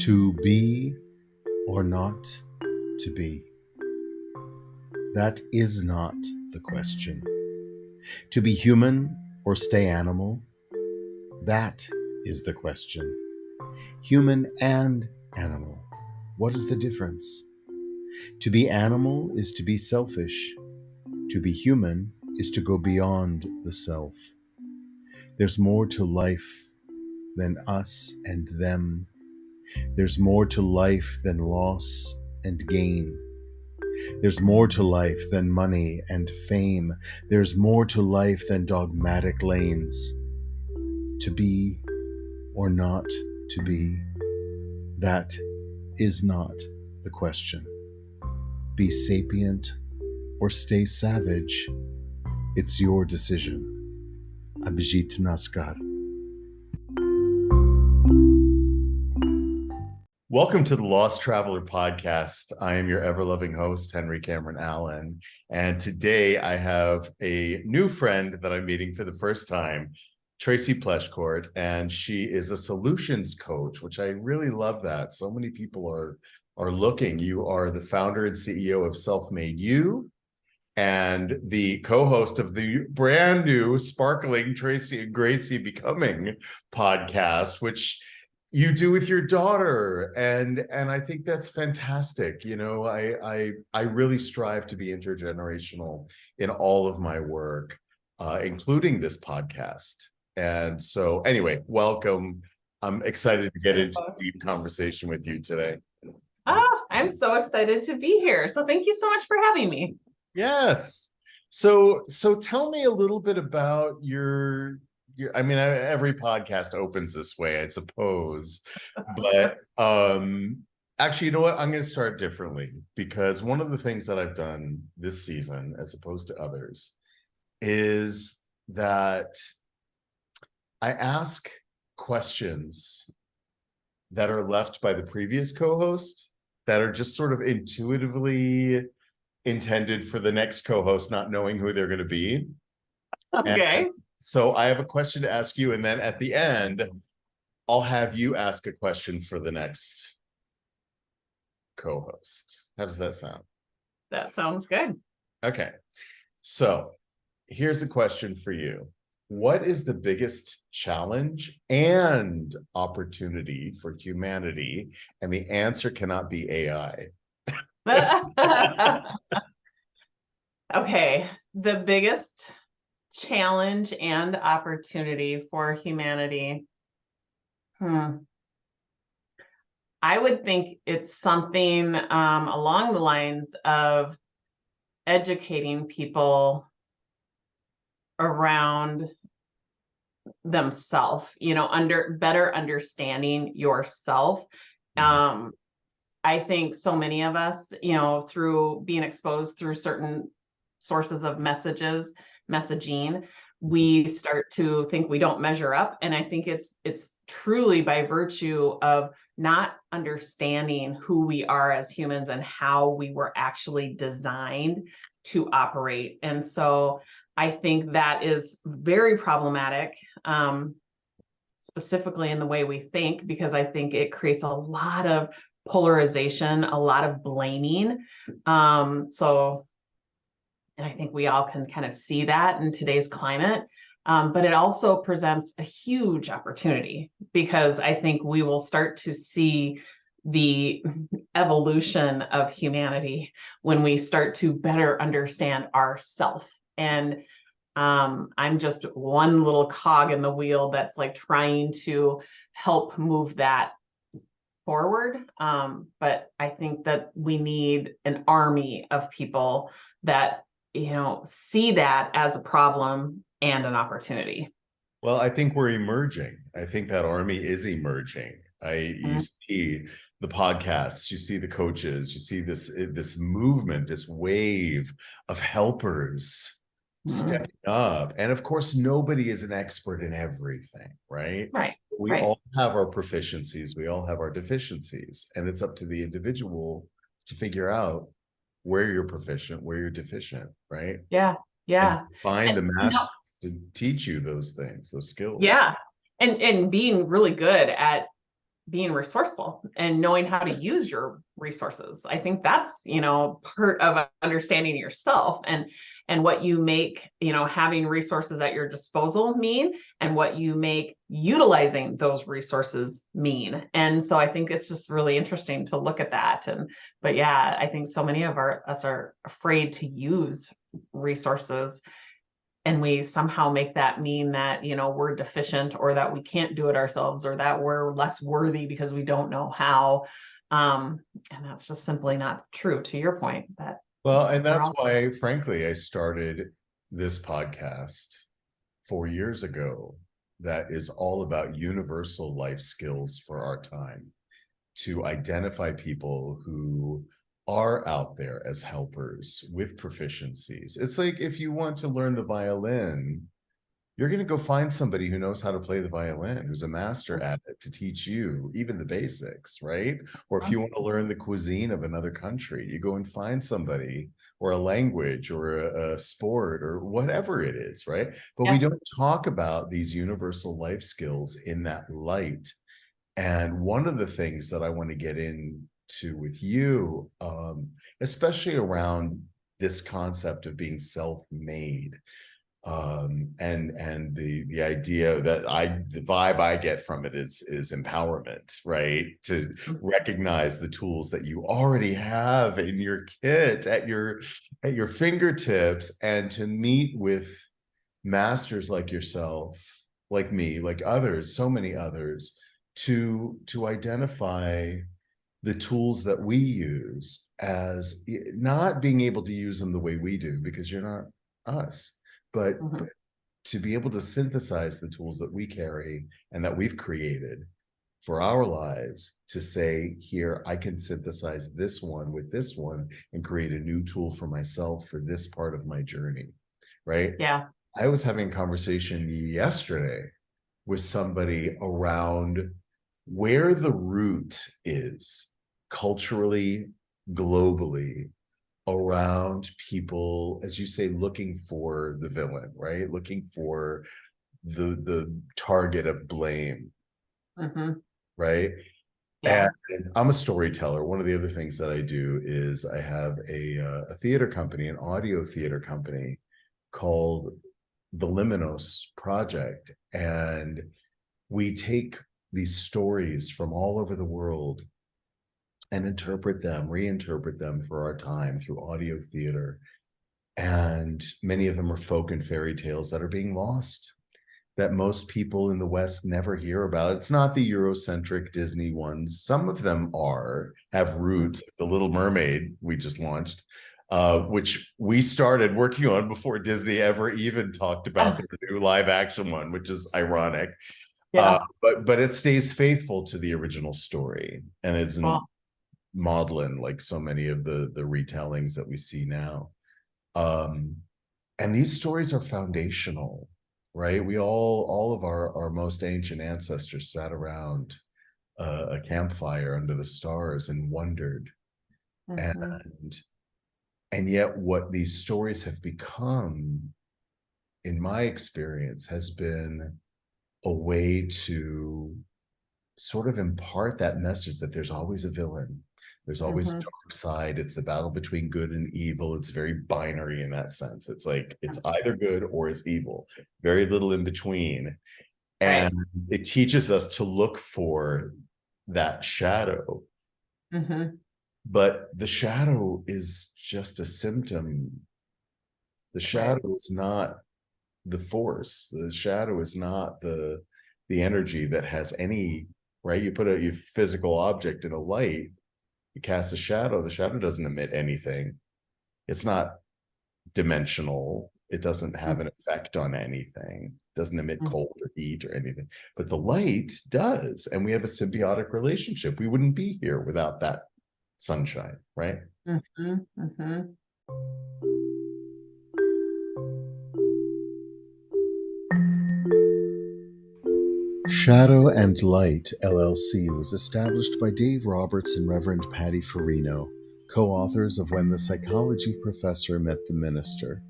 To be or not to be? That is not the question. To be human or stay animal? That is the question. Human and animal. What is the difference? To be animal is to be selfish. To be human is to go beyond the self. There's more to life than us and them. There's more to life than loss and gain. There's more to life than money and fame. There's more to life than dogmatic lanes. To be or not to be, that is not the question. Be sapient or stay savage. It's your decision. Abhijit Naskar. Welcome to the Lost Traveler Podcast. I am your ever-loving host, Henry Cameron Allen. And today I have a new friend that I'm meeting for the first time, Tracy Pleshcourt, and she is a solutions coach, which I really love that. So many people are looking. You are the founder and CEO of Self-Made You and the co-host of the brand new sparkling Tracy and Gracie Becoming podcast, which you do with your daughter, and I think that's fantastic. You know, I really strive to be intergenerational in all of my work, including this podcast. And so, anyway, welcome. I'm excited to get into a deep conversation with you today. Oh, I'm so excited to be here. So thank you so much for having me. Yes. So tell me a little bit about your I mean, every podcast opens this way, I suppose, but actually, you know what? I'm going to start differently, because one of the things that I've done this season, as opposed to others, is that I ask questions that are left by the previous co-host that are just sort of intuitively intended for the next co-host, not knowing who they're going to be. Okay. And so I have a question to ask you, and then at the end, I'll have you ask a question for the next co-host. How does that sound? That sounds good. Okay. So here's a question for you. What is the biggest challenge and opportunity for humanity? And the answer cannot be AI. Okay. The biggest challenge and opportunity for humanity. I would think it's something along the lines of educating people around themselves, you know, better understanding yourself. I think so many of us, you know, through being exposed through certain sources of messaging, we start to think we don't measure up. And I think it's truly by virtue of not understanding who we are as humans and how we were actually designed to operate. And so I think that is very problematic, specifically in the way we think, because I think it creates a lot of polarization, a lot of blaming. And I think we all can kind of see that in today's climate. But it also presents a huge opportunity, because I think we will start to see the evolution of humanity when we start to better understand ourselves. And I'm just one little cog in the wheel that's like trying to help move that forward. But I think that we need an army of people that, you know, see that as a problem and an opportunity. Well, I think we're emerging. I think that army is emerging. You see the podcasts, you see the coaches, you see this movement, this wave of helpers stepping up. And of course, nobody is an expert in everything, right? Right. We all have our proficiencies, we all have our deficiencies, and it's up to the individual to figure out where you're proficient, where you're deficient, right? Yeah. And find the masters to teach you those things, those skills. Yeah. And being really good at being resourceful and knowing how to use your resources. I think that's, part of understanding yourself and what you make, having resources at your disposal mean, and what you make utilizing those resources mean. And so I think it's just really interesting to look at that. But yeah, I think so many of us are afraid to use resources, and we somehow make that mean that we're deficient, or that we can't do it ourselves, or that we're less worthy because we don't know how. And that's just simply not true, to your point, that Well, and we're that's all why, frankly, I started this podcast 4 years ago that is all about universal life skills for our time, to identify people who are out there as helpers with proficiencies. It's like if you want to learn the violin, you're going to go find somebody who knows how to play the violin, who's a master at it, to teach you even the basics, right? Or if you want to learn the cuisine of another country, you go and find somebody, or a language, or a sport, or whatever it is, right? But we yeah. don't talk about these universal life skills in that light. And one of the things that I want to get into with you, especially around this concept of being self-made, and the idea that the vibe I get from it is empowerment, right? To recognize the tools that you already have in your kit at your fingertips, and to meet with masters like yourself, like me, like others, so many others, to identify the tools that we use, as not being able to use them the way we do, because you're not us, but to be able to synthesize the tools that we carry and that we've created for our lives, to say, here, I can synthesize this one with this one and create a new tool for myself for this part of my journey, right? Yeah. I was having a conversation yesterday with somebody around where the root is culturally, globally, around people, as you say, looking for the villain, right? Looking for the target of blame, right? Yeah. And I'm a storyteller. One of the other things that I do is I have a theater company, an audio theater company called the Liminos Project. And we take these stories from all over the world and interpret them, reinterpret them for our time through audio theater. And many of them are folk and fairy tales that are being lost, that most people in the West never hear about. It's not the Eurocentric Disney ones. Some of them have roots. The Little Mermaid we just launched, which we started working on before Disney ever even talked about the new live action one, which is ironic. Yeah. But it stays faithful to the original story, and isn't Well, maudlin like so many of the retellings that we see now. And these stories are foundational, right? We all of our most ancient ancestors sat around a campfire under the stars and wondered. And yet what these stories have become, in my experience, has been a way to sort of impart that message that there's always a villain. There's always a dark side. It's the battle between good and evil. It's very binary in that sense. It's like it's either good or it's evil. Very little in between. And it teaches us to look for that shadow. But the shadow is just a symptom. The shadow is not the force. The shadow is not the energy that has any, right? You put a physical object in a light, you cast a shadow, the shadow doesn't emit anything. It's not dimensional. It doesn't have an effect on anything. It doesn't emit cold or heat or anything. But the light does. And we have a symbiotic relationship. We wouldn't be here without that sunshine, right? Shadow and Light, LLC, was established by Dave Roberts and Reverend Patty Farino, co-authors of When the Psychology Professor Met the Minister.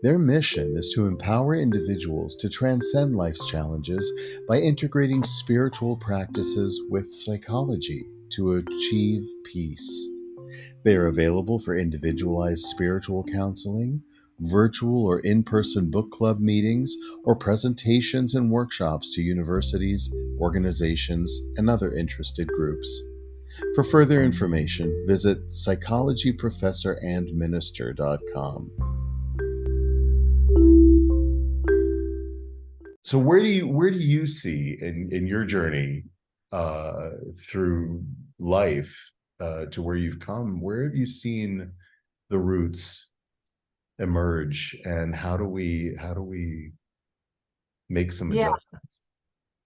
Their mission is to empower individuals to transcend life's challenges by integrating spiritual practices with psychology to achieve peace. They are available for individualized spiritual counseling, virtual or in person book club meetings, or presentations and workshops to universities, organizations, and other interested groups. For further information, visit psychologyprofessorandminister.com. So where do you see in your journey through life to where you've come, where have you seen the roots emerge, and how do we make some Yeah. adjustments?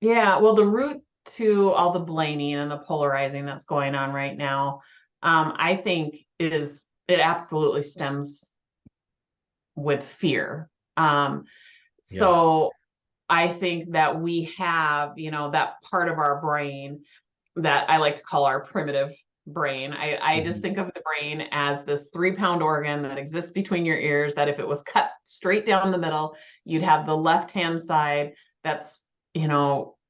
Yeah. Well, the root to all the blaming and the polarizing that's going on right now, I think it absolutely stems with fear. Yeah. So I think that we have, that part of our brain that I like to call our primitive brain. I just Mhm. think of the brain as this 3 pound organ that exists between your ears, that if it was cut straight down the middle, you'd have the left hand side that's,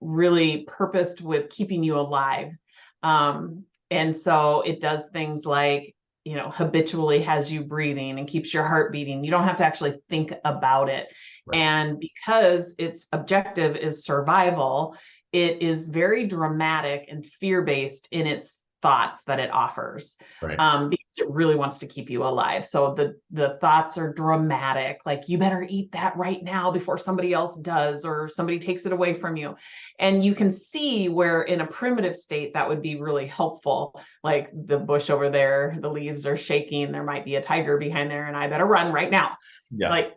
really purposed with keeping you alive. And so it does things like, habitually has you breathing and keeps your heart beating. You don't have to actually think about it. Right. And because its objective is survival, it is very dramatic and fear-based in its thoughts that it offers, Right. because it really wants to keep you alive. So the thoughts are dramatic, like you better eat that right now before somebody else does or somebody takes it away from you. And you can see where in a primitive state that would be really helpful. Like the bush over there, the leaves are shaking, there might be a tiger behind there, and I better run right now. Yeah. Like,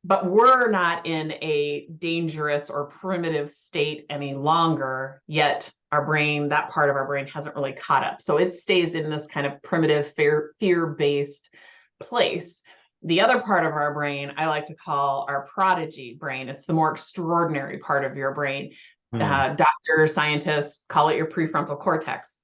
but we're not in a dangerous or primitive state any longer, yet our brain, that part of our brain hasn't really caught up. So it stays in this kind of primitive fear-based place. The other part of our brain, I like to call our prodigy brain. It's the more extraordinary part of your brain. Hmm. Doctors, scientists call it your prefrontal cortex.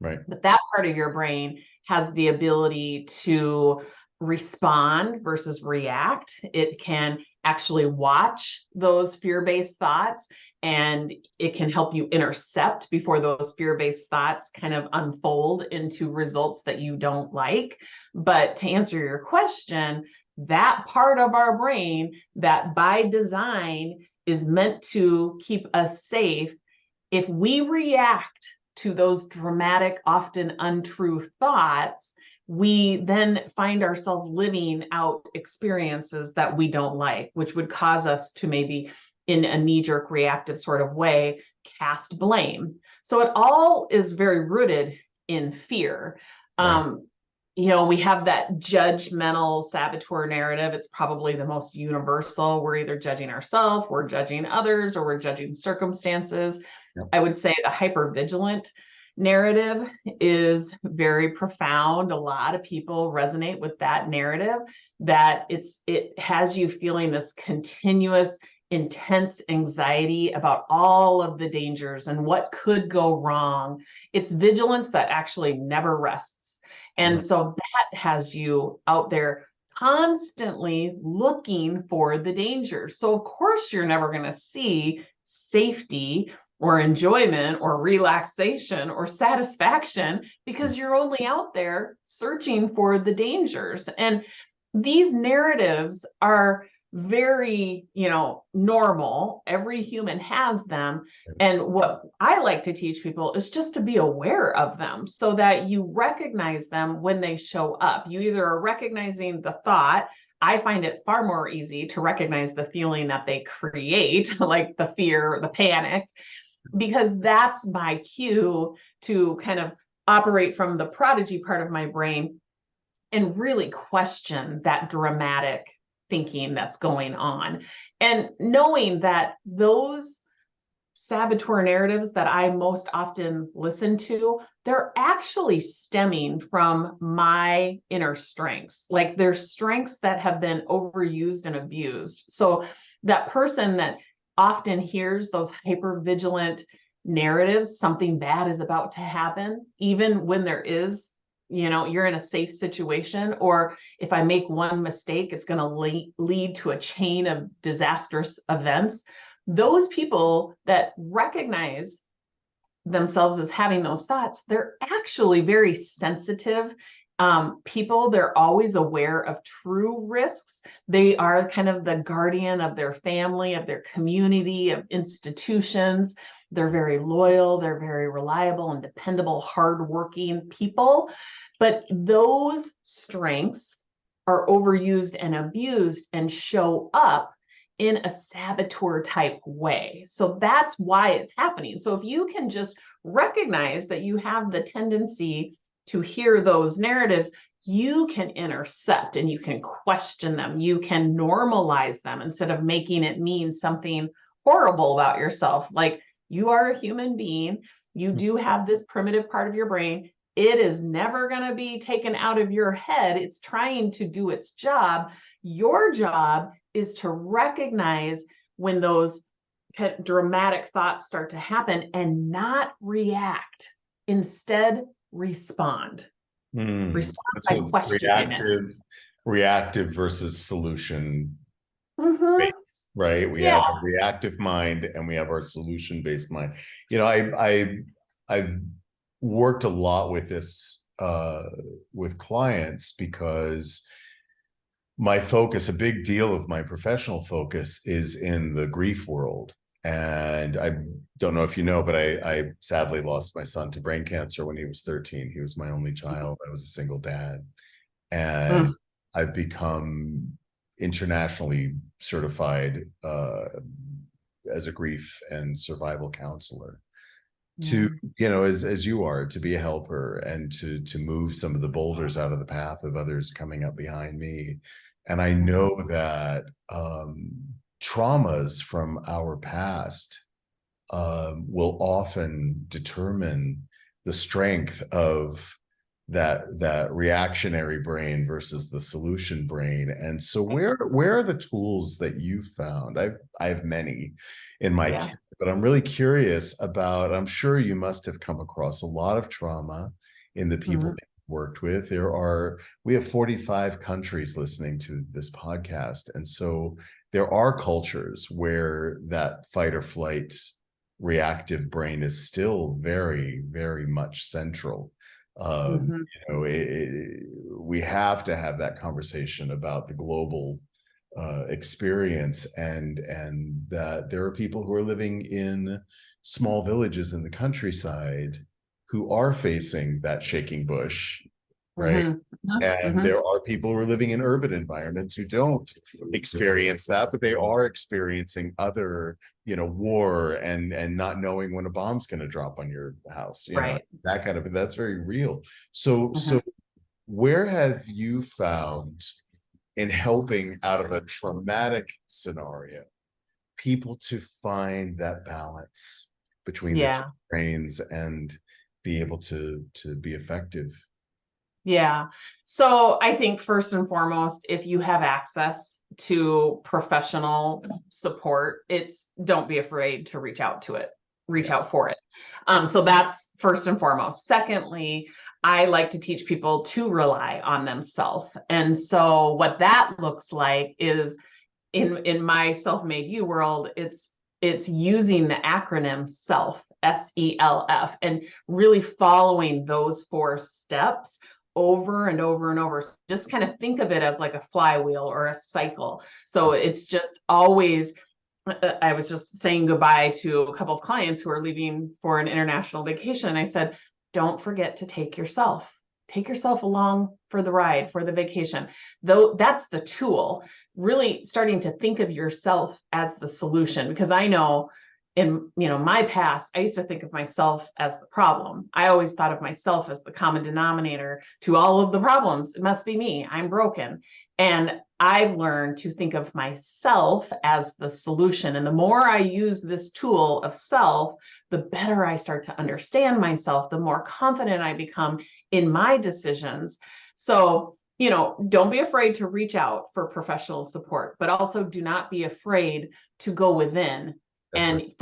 Right. But that part of your brain has the ability to respond versus react. It can actually watch those fear-based thoughts, and it can help you intercept before those fear-based thoughts kind of unfold into results that you don't like. But to answer your question, that part of our brain that by design is meant to keep us safe, if we react to those dramatic, often untrue thoughts, we then find ourselves living out experiences that we don't like, which would cause us to maybe, in a knee jerk reactive sort of way, cast blame. So it all is very rooted in fear. Right. We have that judgmental saboteur narrative. It's probably the most universal. We're either judging ourselves, we're judging others, or we're judging circumstances. Yep. I would say the hypervigilant narrative is very profound. A lot of people resonate with that narrative, that it has you feeling this continuous intense anxiety about all of the dangers and what could go wrong. It's vigilance that actually never rests. And Right. so that has you out there constantly looking for the dangers. So of course you're never going to see safety or enjoyment or relaxation or satisfaction, because you're only out there searching for the dangers. And these narratives are very, normal. Every human has them. And what I like to teach people is just to be aware of them so that you recognize them when they show up. You either are recognizing the thought. I find it far more easy to recognize the feeling that they create, like the fear, the panic, because that's my cue to kind of operate from the prodigy part of my brain and really question that dramatic thinking that's going on. And knowing that those saboteur narratives that I most often listen to, they're actually stemming from my inner strengths. Like they're strengths that have been overused and abused. So that person that often hears those hyper vigilant narratives, something bad is about to happen, even when there is you're in a safe situation, or if I make one mistake, it's going to lead to a chain of disastrous events. Those people that recognize themselves as having those thoughts, they're actually very sensitive people. They're always aware of true risks. They are kind of the guardian of their family, of their community, of institutions. They're very loyal, they're very reliable and dependable, hardworking people. But those strengths are overused and abused and show up in a saboteur type way. So that's why it's happening. So if you can just recognize that you have the tendency to hear those narratives, you can intercept and you can question them. You can normalize them instead of making it mean something horrible about yourself. Like, you are a human being. You do have this primitive part of your brain. It is never going to be taken out of your head. It's trying to do its job. Your job is to recognize when those dramatic thoughts start to happen and not react. Instead, respond. Respond by So questioning it. reactive versus solution Mhm. based, right? We Yeah. have a reactive mind and we have our solution based mind. I've worked a lot with this with clients because my focus, a big deal of my professional focus, is in the grief world. And I don't know if you know, but I sadly lost my son to brain cancer when he was 13. He was my only child. I was a single dad. And I've become internationally certified as a grief and survival counselor to, as you are, to be a helper and to move some of the boulders out of the path of others coming up behind me. And I know that traumas from our past will often determine the strength of that reactionary brain versus the solution brain. And so where are the tools that you found? I have many in my kit, but I'm really curious about, I'm sure you must have come across a lot of trauma in the people that you've worked with. We have 45 countries listening to this podcast. And so there are cultures where that fight or flight reactive brain is still very, very much central. We have to have that conversation about the global experience, and that there are people who are living in small villages in the countryside who are facing that shaking bush, right? And there are people who are living in urban environments who don't experience that, but they are experiencing other, war and not knowing when a bomb's going to drop on your house, that kind of, that's very real. So where have you found, in helping out of a traumatic scenario, people to find that balance between the brains and be able to be effective? Yeah. So I think first and foremost, if you have access to professional support, don't be afraid to reach out to it, reach out for it. So that's first and foremost. Secondly, I like to teach people to rely on themselves. And so what that looks like is in my self-made you world, it's using the acronym SELF, SELF, and really following those 4 steps over and over and over. So just kind of think of it as like a flywheel or a cycle. So it's just always, I was just saying goodbye to a couple of clients who are leaving for an international vacation. I said, don't forget to take yourself along for the ride, for the vacation. Though that's the tool, really starting to think of yourself as the solution. Because I know in my past, I used to think of myself as the problem. I always thought of myself as the common denominator to all of the problems. It must be me. I'm broken. And I've learned to think of myself as the solution. And the more I use this tool of self, the better I start to understand myself, the more confident I become in my decisions. So, don't be afraid to reach out for professional support, but also do not be afraid to go within and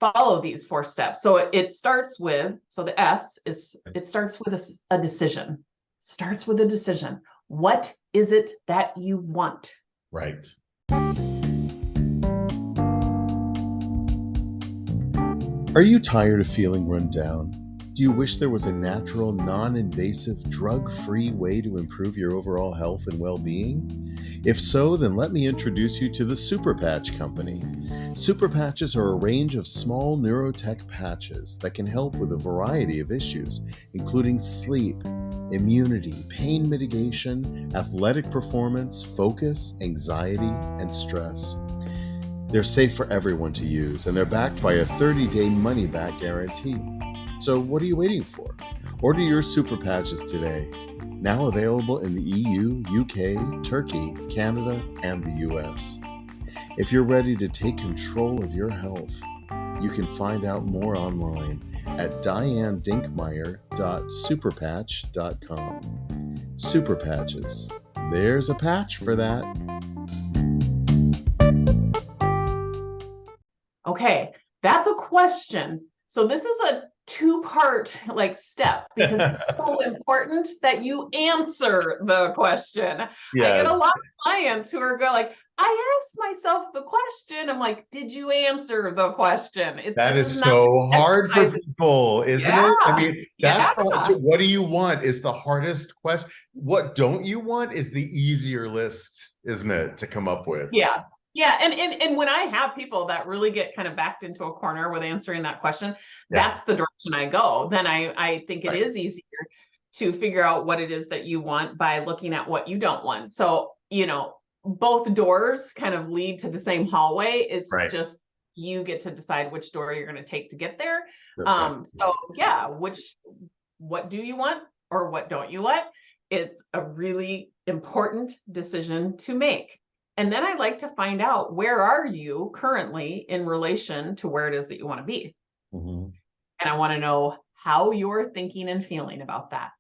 follow these 4 steps. So it starts with, so the S is, it starts with a decision. starts with a decision. What is it that you want? Right. Are you tired of feeling run down? Do you wish there was a natural, non-invasive, drug-free way to improve your overall health and well-being? If so, then let me introduce you to the Super Patch Company. Super Patches are a range of small neurotech patches that can help with a variety of issues, including sleep, immunity, pain mitigation, athletic performance, focus, anxiety, and stress. They're safe for everyone to use, and they're backed by a 30-day money-back guarantee. So what are you waiting for? Order your Super Patches today. Now available in the EU, UK, Turkey, Canada, and the US. If you're ready to take control of your health, you can find out more online at dianedinkmeyer.superpatch.com. Super Patches. There's a patch for that. Okay, that's a question. So this is a two-part step, because it's so important that you answer the question. Yes. I get a lot of clients who are going like, I asked myself the question. I'm like, did you answer the question? That is so hard for people, isn't it? I mean, that's what do you want is the hardest question. What don't you want is the easier list, isn't it, to come up with? Yeah. Yeah. And when I have people that really get kind of backed into a corner with answering that question, that's the direction I go. Then I think it is easier to figure out what it is that you want by looking at what you don't want. So, both doors kind of lead to the same hallway. It's just you get to decide which door you're going to take to get there. So yeah, what do you want or what don't you want? It's a really important decision to make. And then I like to find out, where are you currently in relation to where it is that you want to be? And I want to know how you're thinking and feeling about that,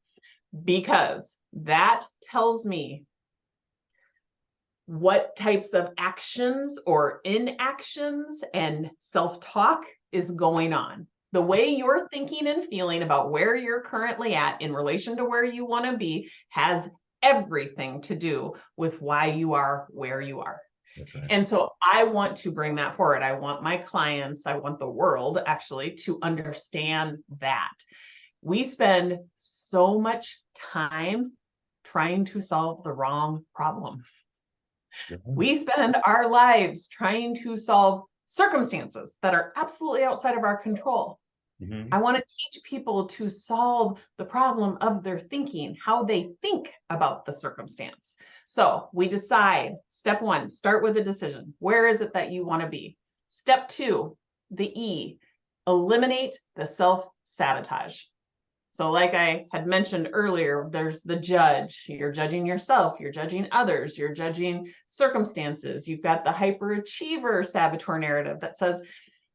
because that tells me what types of actions or inactions and self-talk is going on. The way you're thinking and feeling about where you're currently at in relation to where you want to be has everything to do with why you are where you are. And so I want to bring that forward. I want my clients, I want the world actually to understand that. We spend so much time trying to solve the wrong problem. We spend our lives trying to solve circumstances that are absolutely outside of our control. I want to teach people to solve the problem of their thinking, how they think about the circumstance. So we decide, step one, start with a decision. Where is it that you want to be? Step two, the E, eliminate the self-sabotage. So like I had mentioned earlier, there's the judge. You're judging yourself, you're judging others, you're judging circumstances. You've got the hyperachiever saboteur narrative that says,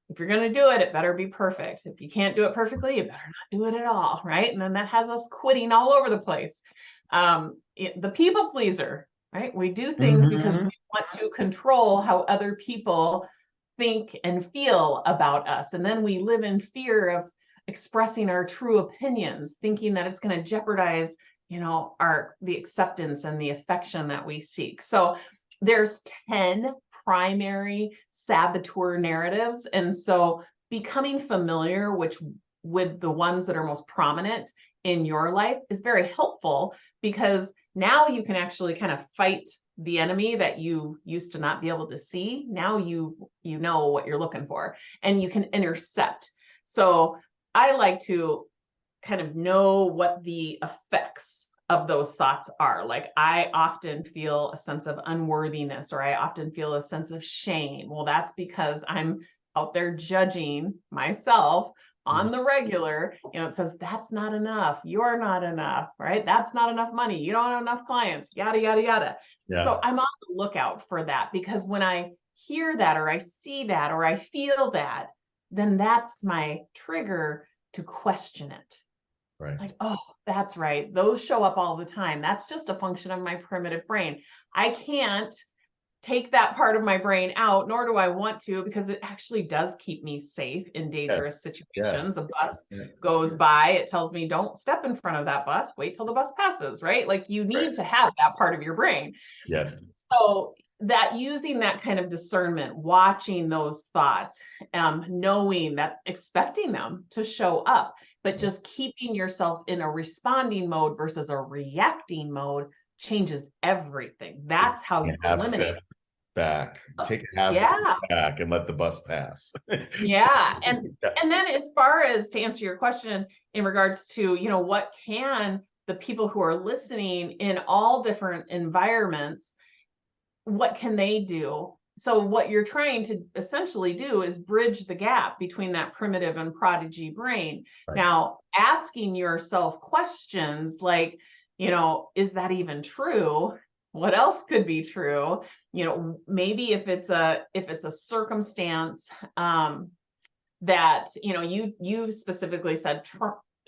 if you're going to do it, it better be perfect. If you can't do it perfectly, you better not do it at all, right? And then that has us quitting all over the place. The people pleaser, right? We do things because we want to control how other people think and feel about us. And then we live in fear of expressing our true opinions, thinking that it's going to jeopardize, the acceptance and the affection that we seek. So there's 10 primary saboteur narratives. And so becoming familiar with the ones that are most prominent in your life is very helpful, because now you can actually kind of fight the enemy that you used to not be able to see. Now you know what you're looking for, and you can intercept. So I like to kind of know what the effects of those thoughts are. Like, I often feel a sense of unworthiness, or I often feel a sense of shame. Well, that's because I'm out there judging myself on the regular. It says, that's not enough. You're not enough, right? That's not enough money. You don't have enough clients, yada, yada, yada. Yeah. So I'm on the lookout for that, because when I hear that, or I see that, or I feel that, then that's my trigger to question it. Right. Like, oh, that's right. Those show up all the time. That's just a function of my primitive brain. I can't take that part of my brain out, nor do I want to, because it actually does keep me safe in dangerous situations. Yes. A bus Yeah. goes by, it tells me don't step in front of that bus, wait till the bus passes, right? Like you need Right. to have that part of your brain. Yes. So that using that kind of discernment, watching those thoughts, knowing that, expecting them to show up, but just keeping yourself in a responding mode versus a reacting mode changes everything. That's how you Half eliminate. step back, take a half Yeah. step back and let the bus pass. Yeah. And then as far as to answer your question in regards to, you know, what can the people who are listening in all different environments, what can they do? So what you're trying to essentially do is bridge the gap between that primitive and prodigy brain. Right. Now, asking yourself questions like, you know, is that even true? What else could be true? You know, maybe if it's a circumstance that, you know, you specifically said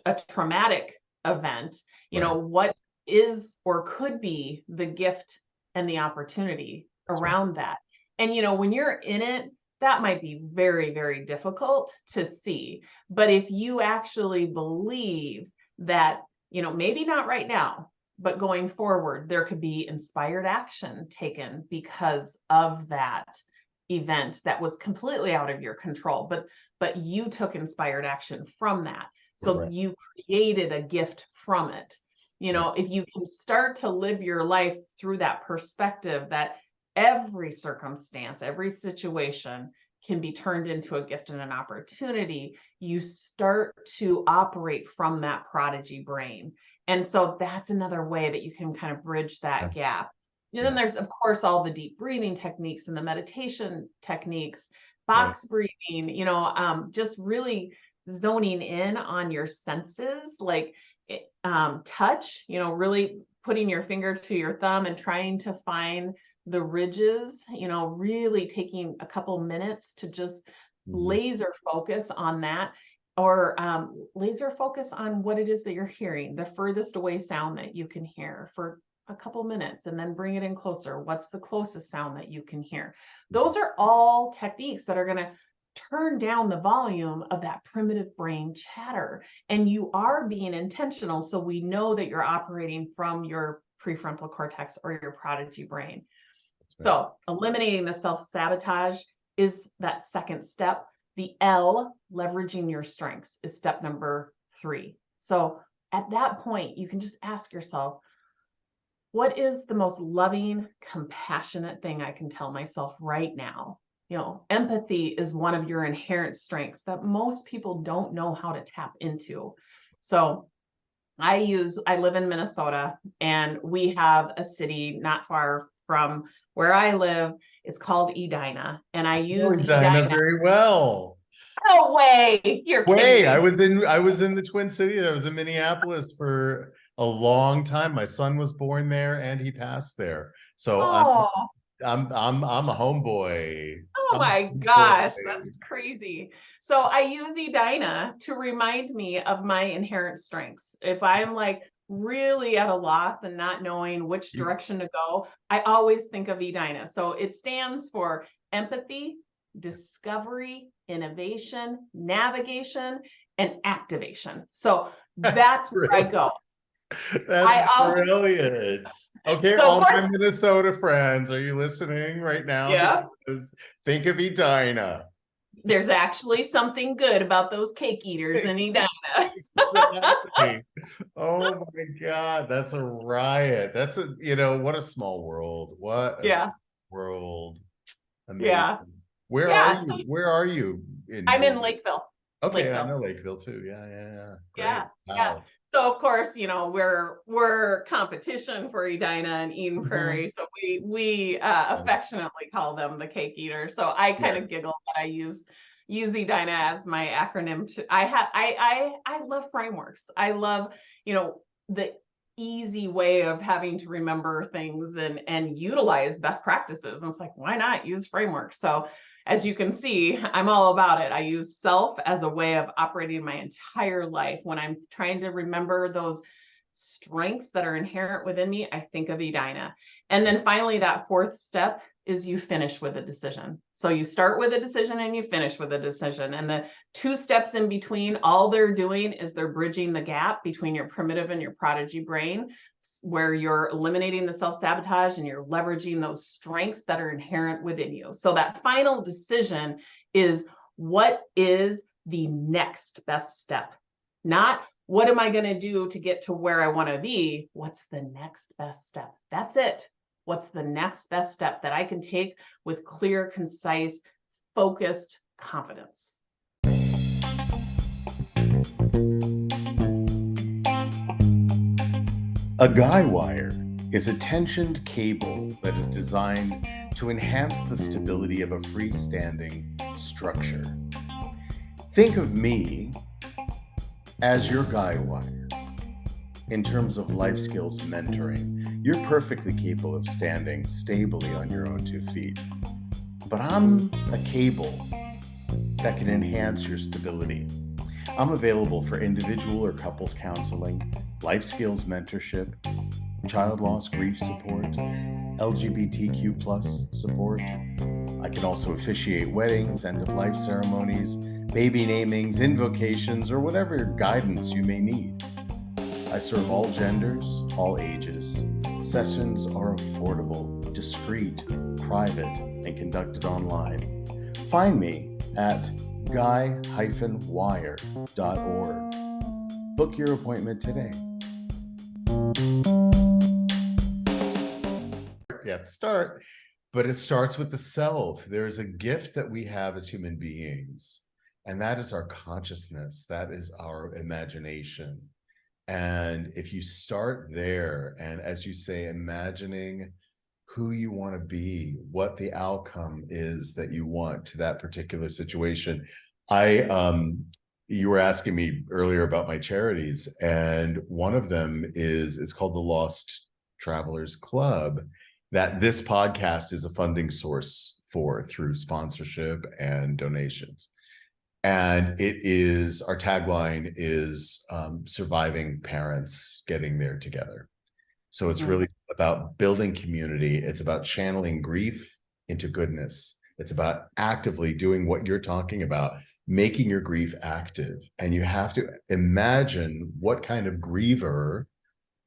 a traumatic event, you know, what is or could be the gift and the opportunity around that. And, you know, when you're in it, that might be very, very difficult to see. But if you actually believe that, you know, maybe not right now, but going forward, there could be inspired action taken because of that event that was completely out of your control, but you took inspired action from that. So you created a gift from it. You know, if you can start to live your life through that perspective that every circumstance, every situation can be turned into a gift and an opportunity, you start to operate from that prodigy brain. And so that's another way that you can kind of bridge that gap. And then there's, of course, all the deep breathing techniques and the meditation techniques, box breathing, you know, just really zoning in on your senses, like touch, you know, really putting your finger to your thumb and trying to find the ridges, you know, really taking a couple minutes to just laser focus on that, or laser focus on what it is that you're hearing, the furthest away sound that you can hear for a couple minutes, and then bring it in closer. What's the closest sound that you can hear? Those are all techniques that are going to turn down the volume of that primitive brain chatter. And you are being intentional, so we know that you're operating from your prefrontal cortex or your prodigy brain. So eliminating the self-sabotage is that second step. The L, leveraging your strengths, is step number 3. So at that point, you can just ask yourself, what is the most loving, compassionate thing I can tell myself right now? You know, empathy is one of your inherent strengths that most people don't know how to tap into. So I live in Minnesota, and we have a city not far from where I live. It's called Edina, and I use Edina very well. No way. You're kidding me. I was in the Twin Cities. I was in Minneapolis for a long time. My son was born there and he passed there. So I'm a homeboy. Oh my gosh, that's crazy. So I use Edina to remind me of my inherent strengths. If I'm like really at a loss and not knowing which direction to go, I always think of Edina. So it stands for empathy, discovery, innovation, navigation, and activation. So that's where I go. That's brilliant. Okay, So all my Minnesota friends, are you listening right now? Yeah. Because think of Edina. There's actually something good about those cake eaters in Edina. Exactly. Oh my God, that's a riot. That's a, you know, what a small world. What a small world. Amazing. Yeah. Where are you? Where are you? I'm in Lakeville. Okay, Lakeville. I know Lakeville too. Yeah. Great. Yeah. Wow. Yeah. So of course, you know, we're competition for Edina and Eden Prairie. So we affectionately call them the cake eaters. So I kind of giggle that I use Edina as my acronym. I love frameworks. I love, you know, the easy way of having to remember things and utilize best practices. And it's like, why not use frameworks? So as you can see, I'm all about it. I use self as a way of operating my entire life. When I'm trying to remember those strengths that are inherent within me, I think of Edina. And then finally, that fourth step is you finish with a decision. So you start with a decision and you finish with a decision. And the 2 steps in between, all they're doing is they're bridging the gap between your primitive and your prodigy brain, where you're eliminating the self-sabotage and you're leveraging those strengths that are inherent within you. So that final decision is, what is the next best step? Not what am I going to do to get to where I want to be? What's the next best step? That's it. What's the next best step that I can take with clear, concise, focused confidence? A guy wire is a tensioned cable that is designed to enhance the stability of a freestanding structure. Think of me as your guy wire. In terms of life skills mentoring, you're perfectly capable of standing stably on your own 2 feet. But I'm a cable that can enhance your stability. I'm available for individual or couples counseling, life skills mentorship, child loss grief support, LGBTQ plus support. I can also officiate weddings, end-of-life ceremonies, baby namings, invocations, or whatever guidance you may need. I serve all genders, all ages. Sessions are affordable, discreet, private, and conducted online. Find me at guy-wire.org. Book your appointment today. You have to start, but it starts with the self. There's a gift that we have as human beings, and that is our consciousness. That is our imagination. And if you start there, and as you say, imagining who you want to be, what the outcome is that you want to that particular situation. You were asking me earlier about my charities, and one of them it's called the Lost Travelers Club, that this podcast is a funding source for through sponsorship and donations. And our tagline is surviving parents getting there together. So it's really about building community. It's about channeling grief into goodness. It's about actively doing what you're talking about, making your grief active. And you have to imagine what kind of griever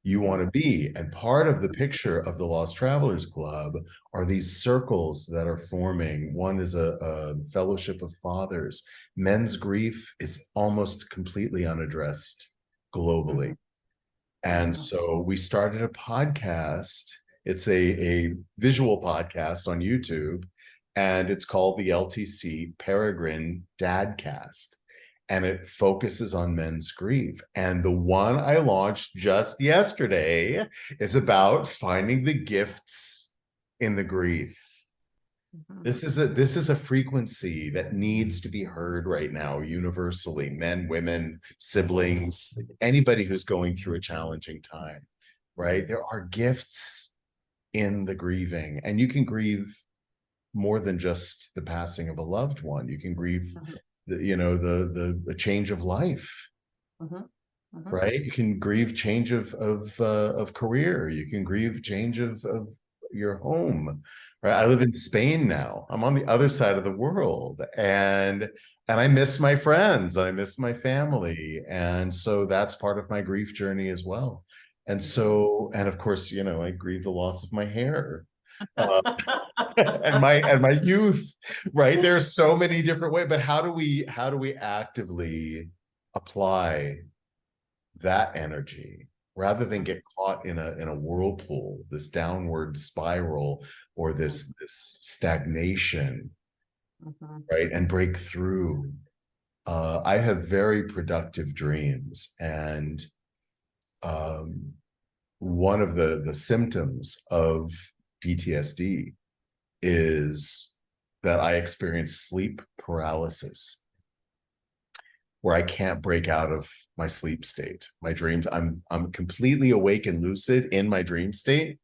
you want to be. And part of the picture of the Lost Travelers Club are these circles that are forming. One is a fellowship of fathers. Men's grief is almost completely unaddressed globally. And so we started a podcast. It's a visual podcast on YouTube, and it's called the LTC Peregrine Dadcast. And it focuses on men's grief. And the one I launched just yesterday is about finding the gifts in the grief. This is a frequency that needs to be heard right now, universally. Men, women, siblings, anybody who's going through a challenging time, right? There are gifts in the grieving, and you can grieve more than just the passing of a loved one. You can grieve the change of life, right? You can grieve change of career. You can grieve change of your home, right? I live in Spain now. I'm on the other side of the world, and I miss my friends. I miss my family, and so that's part of my grief journey as well. And of course, I grieve the loss of my hair. And my youth, right? There's so many different ways, but how do we actively apply that energy rather than get caught in a whirlpool, this downward spiral, or this stagnation, right? And break through. I have very productive dreams, and one of the symptoms of PTSD is that I experience sleep paralysis, where I can't break out of my sleep state. My dreams, I'm completely awake and lucid in my dream state,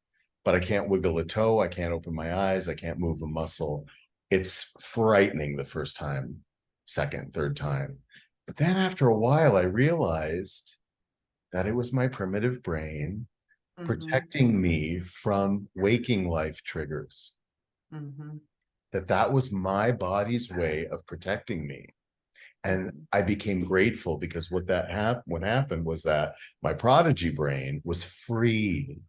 but I can't wiggle a toe, I can't open my eyes, I can't move a muscle. It's frightening the first time, second, third time. But then after a while, I realized that it was my primitive brain protecting me from waking life triggers. Mhm. That was my body's way of protecting me. And I became grateful because what happened was that my prodigy brain was free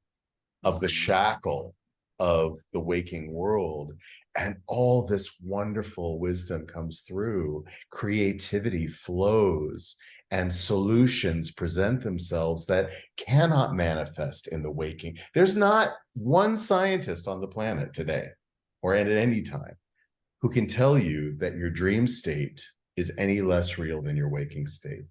of the shackle of the waking world. And all this wonderful wisdom comes through. Creativity flows and solutions present themselves that cannot manifest in the waking. There's not one scientist on the planet today or at any time who can tell you that your dream state is any less real than your waking state.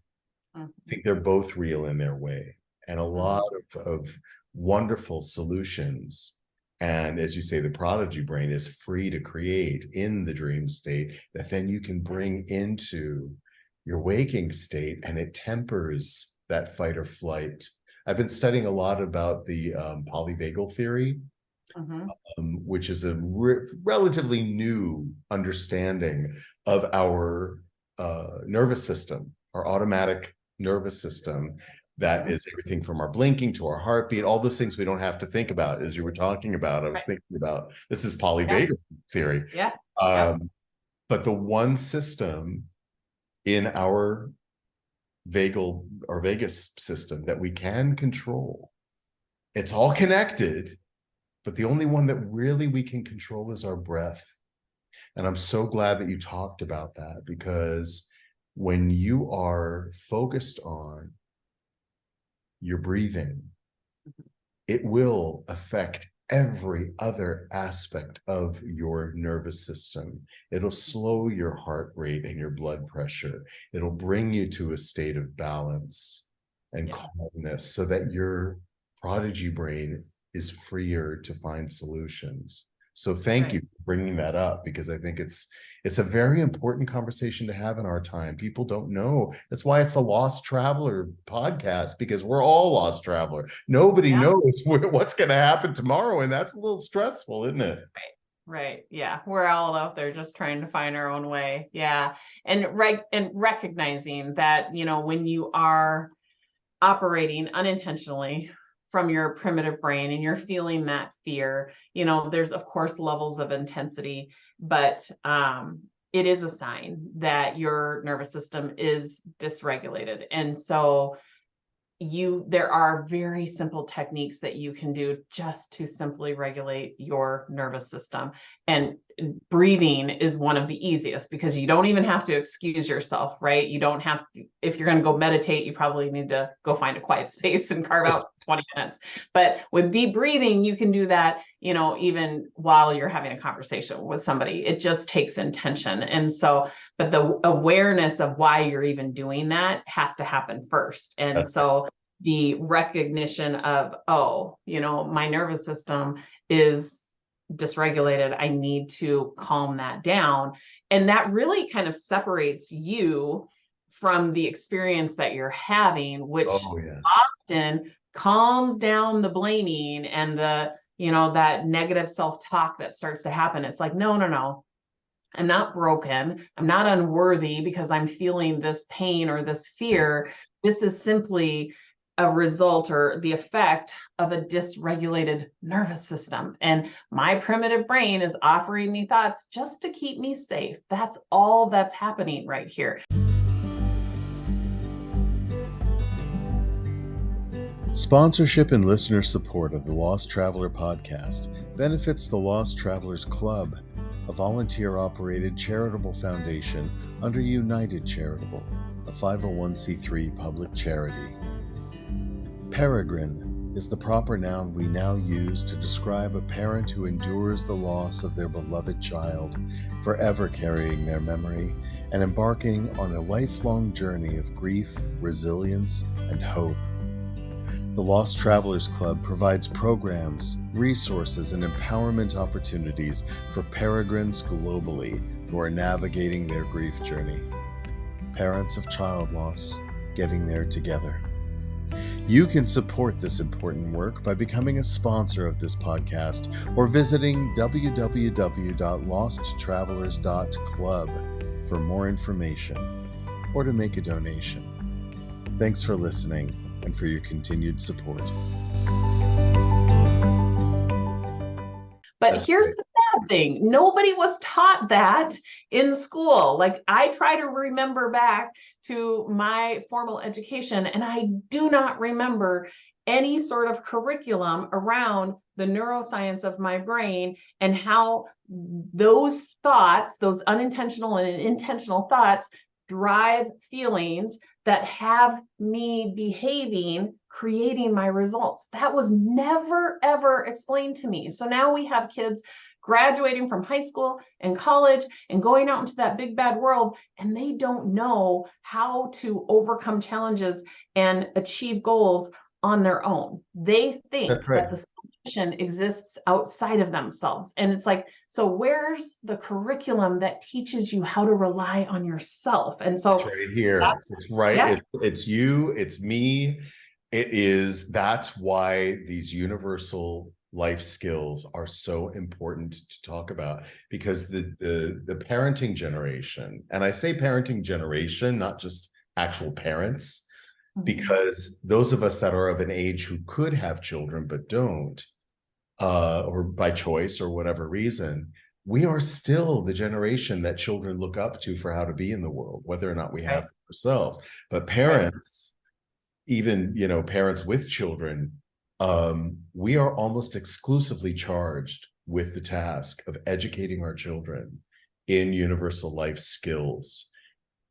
I think they're both real in their way, and a lot of wonderful solutions. And as you say, the prodigy brain is free to create in the dream state that then you can bring into your waking state, and it tempers that fight or flight. I've been studying a lot about the polyvagal theory, Mhm. which is a relatively new understanding of our nervous system, our automatic nervous system, that is everything from our blinking to our heartbeat, all those things we don't have to think about. As you were talking about, I was Right. thinking about, this is Yeah. polyvagal theory. Yeah. Yeah. But the one system in our vagal or vagus system that we can control, it's all connected, but the only one that really we can control is our breath. And I'm so glad that you talked about that, because when you are focused on your breathing, it will affect every other aspect of your nervous system. It'll slow your heart rate and your blood pressure. It'll bring you to a state of balance and calmness so that your prodigy brain is freer to find solutions. So thank you for bringing that up, because I think it's a very important conversation to have in our time. People don't know. That's why it's a Lost Traveler podcast, because we're all lost traveler. Nobody knows what's going to happen tomorrow, and that's a little stressful, isn't it? Right. Yeah. We're all out there just trying to find our own way. Yeah. And recognizing that, when you are operating unintentionally from your primitive brain and you're feeling that fear, there's of course levels of intensity, but it is a sign that your nervous system is dysregulated. And so there are very simple techniques that you can do just to simply regulate your nervous system. And breathing is one of the easiest, because you don't even have to excuse yourself, right? You don't have to, if you're going to go meditate, you probably need to go find a quiet space and carve out 20 minutes. But with deep breathing, you can do that, even while you're having a conversation with somebody. It just takes intention. And so, but the awareness of why you're even doing that has to happen first. And so the recognition of, my nervous system is dysregulated. I need to calm that down. And that really kind of separates you from the experience that you're having, which often calms down the blaming and that negative self-talk that starts to happen. It's like, no, I'm not broken. I'm not unworthy because I'm feeling this pain or this fear. This is simply a result or the effect of a dysregulated nervous system. And my primitive brain is offering me thoughts just to keep me safe. That's all that's happening right here. Sponsorship and listener support of the Lost Traveler podcast benefits the Lost Travelers Club, a volunteer-operated charitable foundation under United Charitable, a 501c3 public charity. Peregrine is the proper noun we now use to describe a parent who endures the loss of their beloved child, forever carrying their memory and embarking on a lifelong journey of grief, resilience, and hope. The Lost Travelers Club provides programs, resources, and empowerment opportunities for peregrines globally who are navigating their grief journey. Parents of child loss, getting there together. You can support this important work by becoming a sponsor of this podcast or visiting www.losttravelers.club for more information or to make a donation. Thanks for listening and for your continued support. But here's the sad thing. Nobody was taught that in school. Like, I try to remember back to my formal education, and I do not remember any sort of curriculum around the neuroscience of my brain and how those thoughts, those unintentional and intentional thoughts, drive feelings that have me behaving, creating my results. That was never, ever explained to me. So now we have kids graduating from high school and college and going out into that big bad world, and they don't know how to overcome challenges and achieve goals on their own. They think That's right. that the solution exists outside of themselves. And it's like, so where's the curriculum that teaches you how to rely on yourself? And so It's right here. It's right. Yeah. It's you, it's me. That's why these universal life skills are so important to talk about, because the parenting generation, and I say parenting generation, not just actual parents, because those of us that are of an age who could have children but don't, or by choice or whatever reason, we are still the generation that children look up to for how to be in the world, whether or not we have ourselves. But parents, even, parents with children, we are almost exclusively charged with the task of educating our children in universal life skills.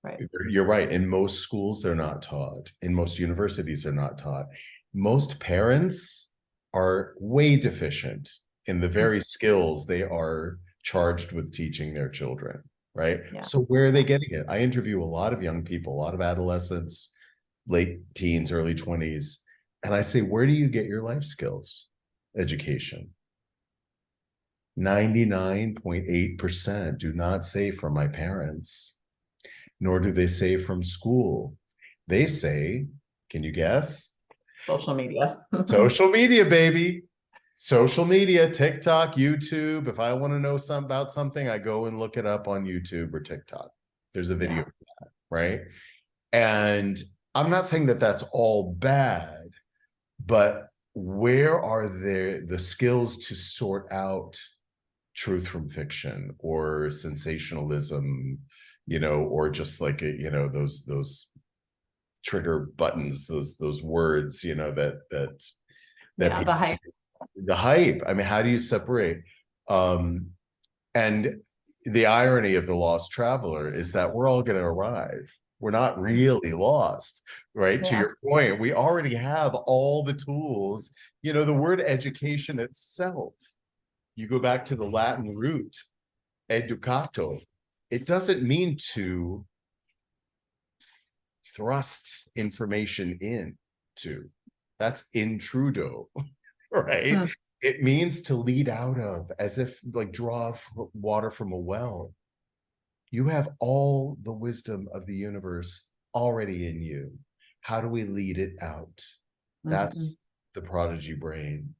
Right. You're right. In most schools, they're not taught. In most universities, they're not taught. Most parents are way deficient in the very skills they are charged with teaching their children, right? Yeah. So where are they getting it? I interview a lot of young people, a lot of adolescents, late teens, early 20s, and I say, where do you get your life skills education? 99.8% do not say from my parents, nor do they say from school. They say, can you guess? Social media. Social media, baby. Social media, TikTok, YouTube. If I want to know something about something, I go and look it up on YouTube or TikTok. There's a video for that, right? And I'm not saying that that's all bad, but where are the skills to sort out truth from fiction or sensationalism, or just like those trigger buttons, those words, that Yeah, the hype. the hype. I mean, how do you separate? And the irony of the lost traveler is that we're all going to arrive. We're not really lost, right? Yeah. To your point, we already have all the tools. The word education itself, you go back to the Latin root, educato. It doesn't mean to thrust information into. That's intrudo, right? It means to lead out of, as if like draw water from a well. You have all the wisdom of the universe already in you. How do we lead it out? That's the prodigy brain.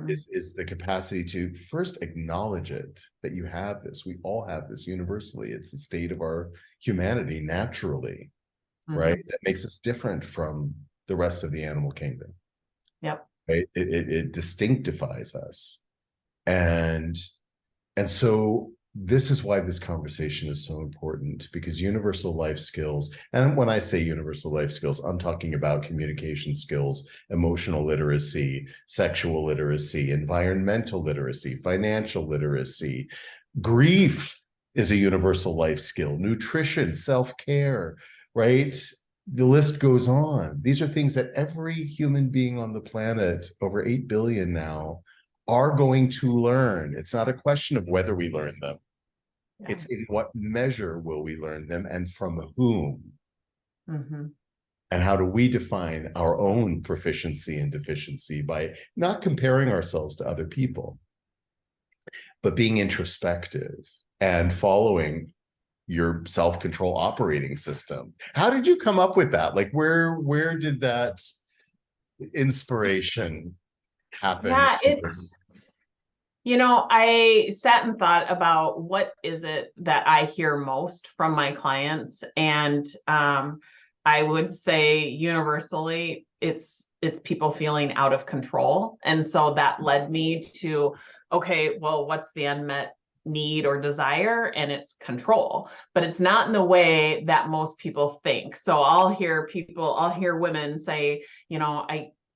Is the capacity to first acknowledge it, that you have this. We all have this universally. It's the state of our humanity naturally, right? That makes us different from the rest of the animal kingdom. Yep. Right? It distinctifies us. And so this is why this conversation is so important, because universal life skills, and when I say universal life skills, I'm talking about communication skills, emotional literacy, sexual literacy, environmental literacy, financial literacy. Grief is a universal life skill, nutrition, self-care, right? The list goes on. These are things that every human being on the planet, over 8 billion now, are going to learn. It's not a question of whether we learn them. Yeah. It's in what measure will we learn them and from whom? And how do we define our own proficiency and deficiency by not comparing ourselves to other people, but being introspective and following your self-control operating system. How did you come up with that? Like where did that inspiration happen? Yeah, I sat and thought about what is it that I hear most from my clients. And I would say universally, it's people feeling out of control. And so that led me to, okay, well, what's the unmet need or desire? And it's control, but it's not in the way that most people think. So I'll hear women say,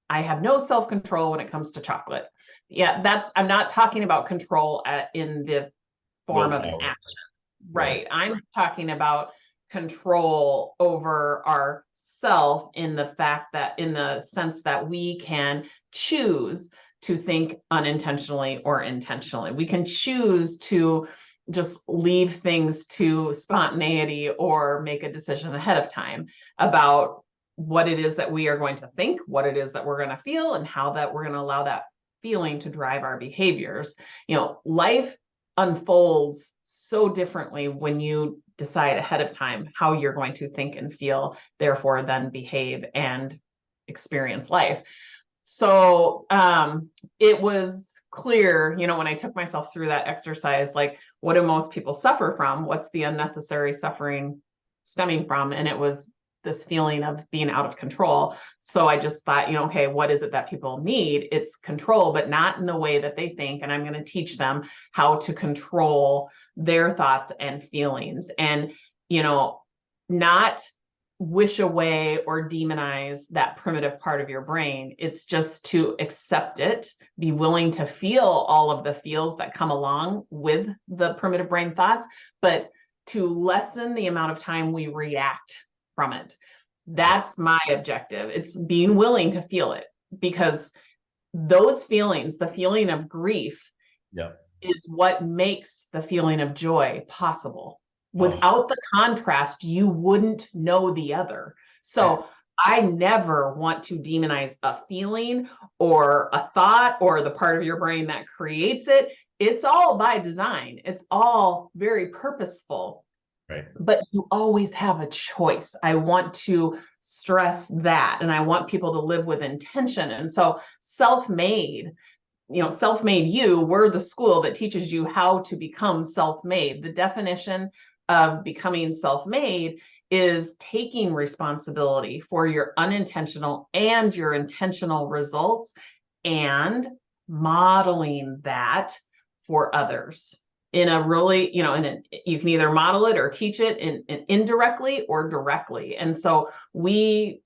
I have no self-control when it comes to chocolate. Yeah, I'm not talking about control in the form of an action. Right. I'm talking about control over ourself in the sense that we can choose to think unintentionally or intentionally. We can choose to just leave things to spontaneity or make a decision ahead of time about what it is that we are going to think, what it is that we're going to feel, and how that we're going to allow that feeling to drive our behaviors. Life unfolds so differently when you decide ahead of time how you're going to think and feel, therefore then behave and experience life. So it was clear, when I took myself through that exercise, like, what do most people suffer from? What's the unnecessary suffering stemming from? And it was this feeling of being out of control. So I just thought, okay, what is it that people need? It's control, but not in the way that they think. And I'm going to teach them how to control their thoughts and feelings, and, not wish away or demonize that primitive part of your brain. It's just to accept it, be willing to feel all of the feels that come along with the primitive brain thoughts, but to lessen the amount of time we react from it. That's my objective. It's being willing to feel it, because those feelings, the feeling of grief, is what makes the feeling of joy possible. Without the contrast, you wouldn't know the other. So I never want to demonize a feeling or a thought or the part of your brain that creates it. It's all by design. It's all very purposeful. Right. But you always have a choice. I want to stress that, and I want people to live with intention. And so self-made, we're the school that teaches you how to become self-made. The definition of becoming self-made is taking responsibility for your unintentional and your intentional results and modeling that for others in a really, you can either model it or teach it in indirectly or directly. And so we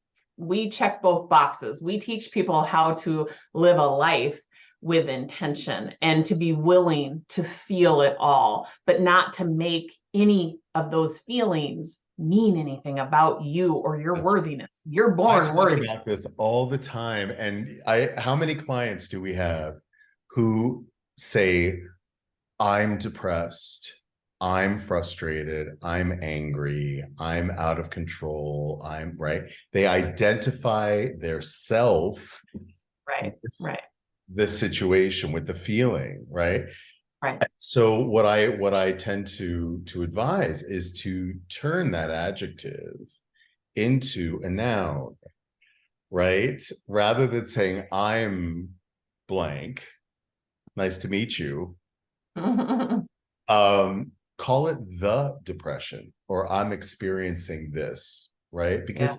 check both boxes. We teach people how to live a life with intention and to be willing to feel it all, but not to make any of those feelings mean anything about you or your worthiness. You're born worthy. I talk about this all the time. And how many clients do we have who say, I'm depressed, I'm frustrated, I'm angry, I'm out of control, They identify their self the situation with the feeling, right? So what I tend to advise is to turn that adjective into a noun, right? Rather than saying I'm blank, nice to meet you. Call it the depression, or I'm experiencing this, right? Because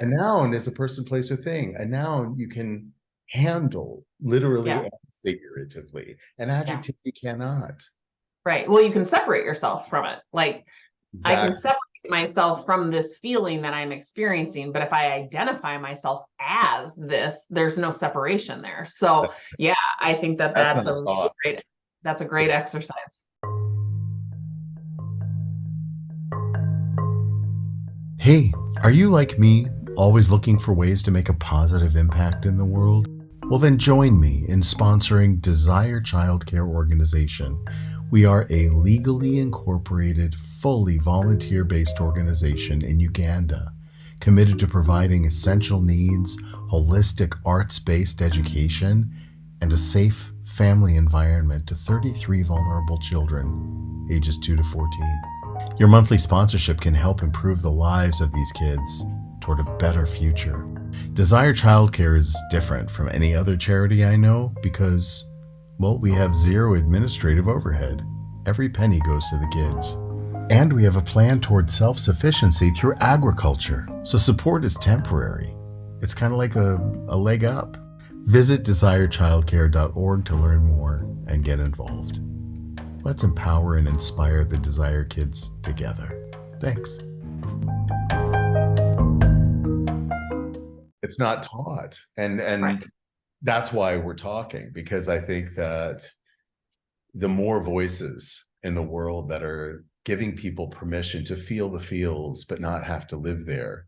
a noun is a person, place, or thing. A noun you can handle literally and figuratively. An adjective you cannot. Right. Well, you can separate yourself from it. Like, exactly. I can separate myself from this feeling that I'm experiencing, but if I identify myself as this, there's no separation there. So yeah, I think that's a great exercise. Hey, are you like me, always looking for ways to make a positive impact in the world? Well, then join me in sponsoring Desire Childcare Organization. We are a legally incorporated, fully volunteer-based organization in Uganda, committed to providing essential needs, holistic arts-based education, and a safe family environment to 33 vulnerable children, ages 2 to 14. Your monthly sponsorship can help improve the lives of these kids toward a better future. Desire Childcare is different from any other charity I know because, well, we have zero administrative overhead. Every penny goes to the kids. And we have a plan toward self-sufficiency through agriculture, so support is temporary. It's kind of like a leg up. Visit desirechildcare.org to learn more and get involved. Let's empower and inspire the Desire kids together. Thanks. It's not taught. And Right. that's why we're talking, because I think that the more voices in the world that are giving people permission to feel the feels, but not have to live there,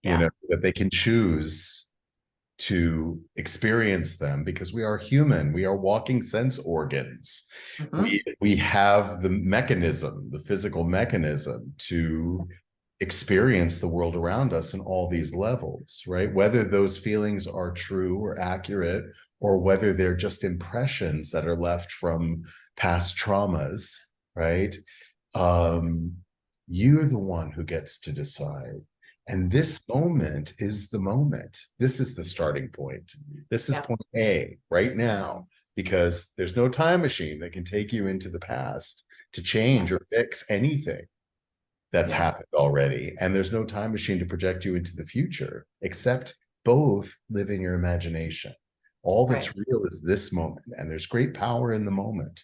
you know, that they can choose to experience them, because we are human, we are walking sense organs. We have the mechanism, the physical mechanism to experience the world around us in all these levels, right? Whether those feelings are true or accurate, or whether they're just impressions that are left from past traumas, right? You're the one who gets to decide. And this moment is the moment. This is the starting point. This is point A right now, because there's no time machine that can take you into the past to change or fix anything that's happened already. And there's no time machine to project you into the future, except both live in your imagination. All that's real is this moment, and there's great power in the moment.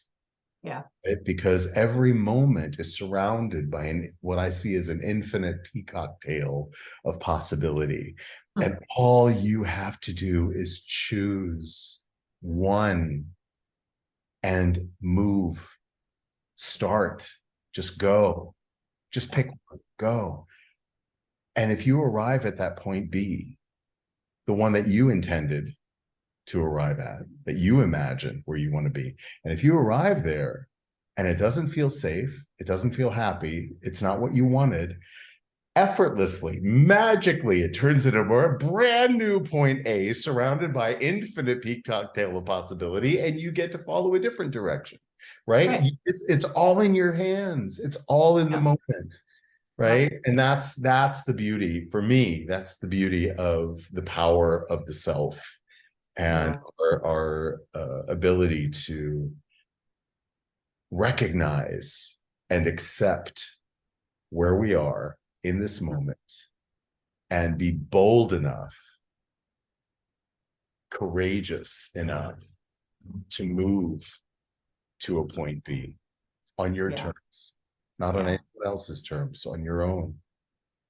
Yeah. Right? Because every moment is surrounded by what I see as an infinite peacock tail of possibility. And all you have to do is choose one and move, start, just go, just pick one, go. And if you arrive at that point B, the one that you intended to arrive at, that you imagine where you want to be, and if you arrive there and it doesn't feel safe, it doesn't feel happy, it's not what you wanted, effortlessly, magically, it turns into a brand new point A surrounded by infinite peacock tail of possibility, and you get to follow a different direction, right? It's all in your hands. It's all in the moment, right? And that's the beauty, for me, that's the beauty of the power of the self, and our ability to recognize and accept where we are in this moment, and be bold enough, courageous enough to move to a point B on your terms, not on anyone else's terms, on your own.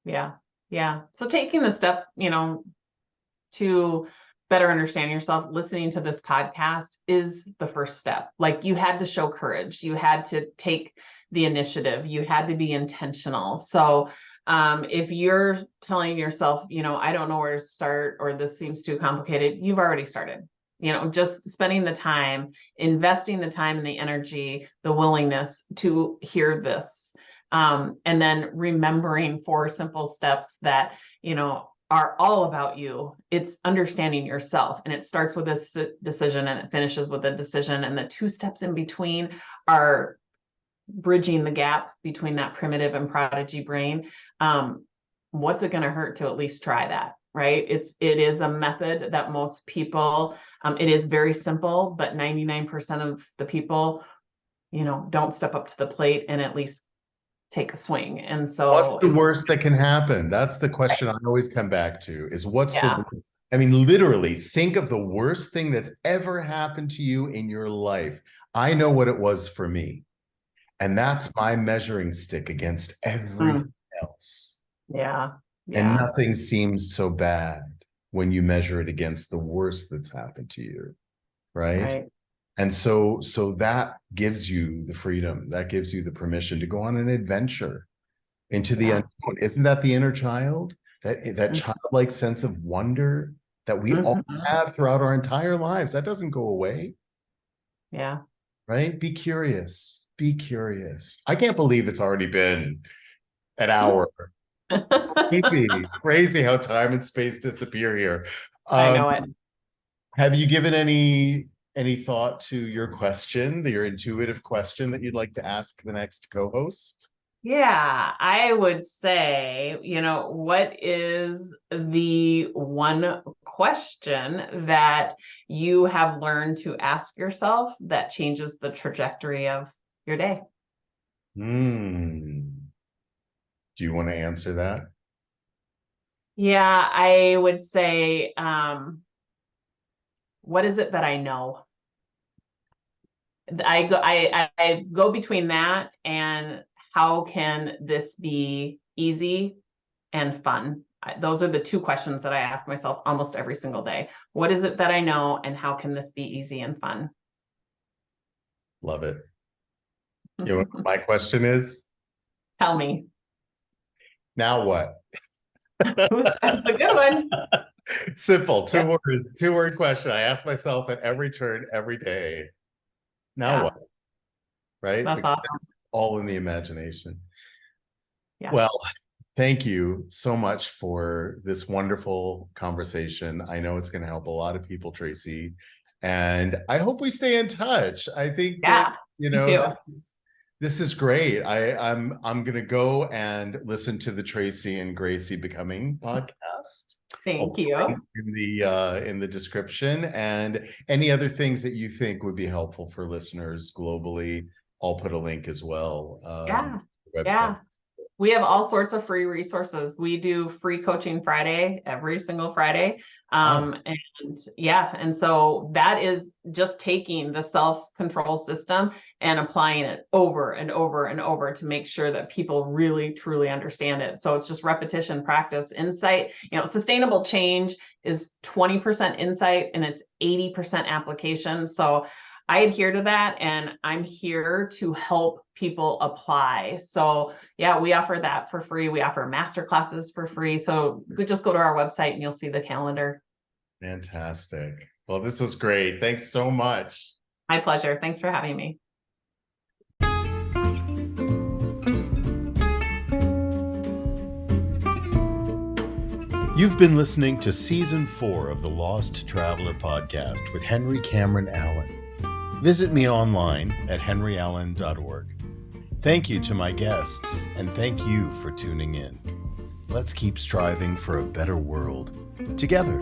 Yeah. So taking the step, to better understand yourself, listening to this podcast is the first step. Like, you had to show courage, you had to take the initiative, you had to be intentional. So if you're telling yourself, I don't know where to start, or this seems too complicated, you've already started. Just spending the time, investing the time and the energy, the willingness to hear this, and then remembering 4 simple steps that are all about you. It's understanding yourself, and it starts with this decision and it finishes with a decision, and the 2 steps in between are bridging the gap between that primitive and prodigy brain. What's it going to hurt to at least try that, right? It is a method that most people, it is very simple, but 99% of the people, don't step up to the plate and at least take a swing. And so what's the worst that can happen? That's the question I always come back to, is what's the, I mean, literally think of the worst thing that's ever happened to you in your life. I know what it was for me, and that's my measuring stick against everything else. And nothing seems so bad when you measure it against the worst that's happened to you, right? And so that gives you the freedom, that gives you the permission to go on an adventure into the unknown. Isn't that the inner child? That childlike sense of wonder that we all have throughout our entire lives. That doesn't go away. Right? Be curious. Be curious. I can't believe it's already been an hour. Crazy how time and space disappear here. I know it. Have you given any thought to your question, your intuitive question that you'd like to ask the next co-host? Yeah, I would say, what is the one question that you have learned to ask yourself that changes the trajectory of your day? Do you want to answer that? Yeah, I would say, what is it that I know? I go between that and how can this be easy and fun? Those are the two questions that I ask myself almost every single day. What is it that I know, and how can this be easy and fun? Love it. You know what my question is? Tell me. Now what? That's a good one. Simple, two-word question. I ask myself at every turn, every day. Now what? Right? That's Because awesome. it's all in the imagination. Yeah. Well, thank you so much for this wonderful conversation. I know it's going to help a lot of people, Tracy, and I hope we stay in touch. I think that, you know, this is great. I'm going to go and listen to the Tracy and Gracie Becoming podcast. Thank you. In the description, and any other things that you think would be helpful for listeners globally, I'll put a link as well. Yeah. We have all sorts of free resources. We do free coaching Friday, every single Friday. And so that is just taking the self-control system and applying it over and over and over to make sure that people really, truly understand it. So it's just repetition, practice, insight. You know, sustainable change is 20% insight and it's 80% application. So I adhere to that, and I'm here to help people apply. So yeah, we offer that for free. We offer master classes for free. So you could just go to our website and you'll see the calendar. Fantastic. Well, this was great. Thanks so much. My pleasure. Thanks for having me. You've been listening to Season 4 of the Lost Traveler podcast with Henry Cameron Allen. Visit me online at henryallen.org. Thank you to my guests, and thank you for tuning in. Let's keep striving for a better world together.